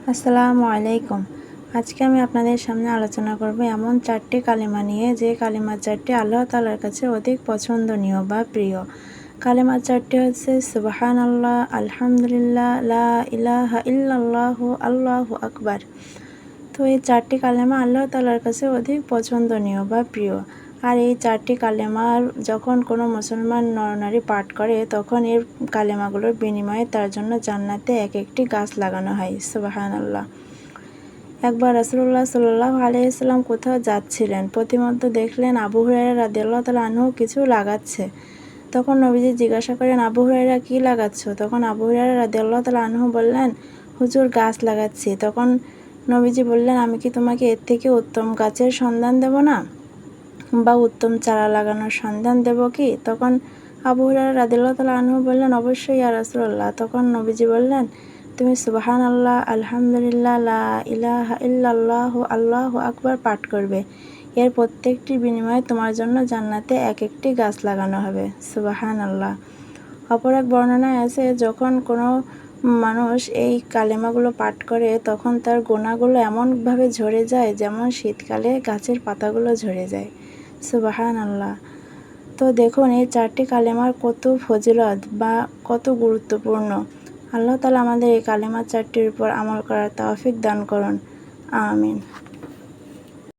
আসসালামু আলাইকুম। আজকে আমি আপনাদের সামনে আলোচনা করব এমন 4টি কালিমা নিয়ে, যে কালিমা 4টি আল্লাহ তাআলার কাছে অধিক পছন্দনীয় বা প্রিয়। কালিমা 4টি হচ্ছে সুবহানাল্লাহ, আলহামদুলিল্লাহ, লা ইলাহা ইল্লাল্লাহু, আল্লাহু আকবার। তো এই 4টি কালেমা আল্লাহ তাআলার কাছে অধিক পছন্দনীয় বা প্রিয়। আর এই 4টি কালেমার যখন কোনো মুসলমান নরনারী পাঠ করে, তখন এর কালেমাগুলোর বিনিময়ে তার জন্য জান্নাতে এক একটি গাছ লাগানো হয়। সুবহানাল্লাহ। একবার রাসূলুল্লাহ সাল্লাল্লাহু আলাইহি ওয়াসাল্লাম কোথাও যাচ্ছিলেন, প্রতিমধ্যে দেখলেন আবু হুরায়রা রাদিয়াল্লাহু তাআলা আনহু কিছু লাগাচ্ছে। তখন নবীজি জিজ্ঞাসা করেন, আবু হুরায়রা কি লাগাচ্ছ? তখন আবু হুরায়রা রাদিয়াল্লাহু তাআলা আনহু বললেন, হুজুর গাছ লাগাচ্ছি। তখন নবীজি বললেন, আমি কি তোমাকে এর থেকে উত্তম গাছের সন্ধান দেব না, বা উত্তম চারা লাগানোর সন্ধান দেব কি? তখন আবু হুরায়রা রাদিয়াল্লাহু তাআলা আনহু বললেন, অবশ্যই ইয়া রাসূলুল্লাহ। তখন নবীজি বললেন, তুমি সুবহানাল্লাহ, আলহামদুলিল্লাহ, লা ইলাহা ইল্লাল্লাহু, আল্লাহু আকবার পাঠ করবে। এর প্রত্যেকটির বিনিময়ে তোমার জন্য জান্নাতে এক একটি গাছ লাগানো হবে। সুবহানাল্লাহ। অপর এক বর্ণনায় আছে, যখন কোনো মানুষ এই কালেমাগুলো পাঠ করে, তখন তার গুনাহগুলো এমনভাবে ঝরে যায়, যেমন শীতকালে গাছের পাতাগুলো ঝরে যায়। সুবহানাল্লাহ। তো দেখুন এই 4টি কালেমার কত ফজিলত বা কত গুরুত্বপূর্ণ। আল্লাহ তাআলা আমাদের এই কালেমা 4টির উপর আমল করার তৌফিক দান করুন। আমিন।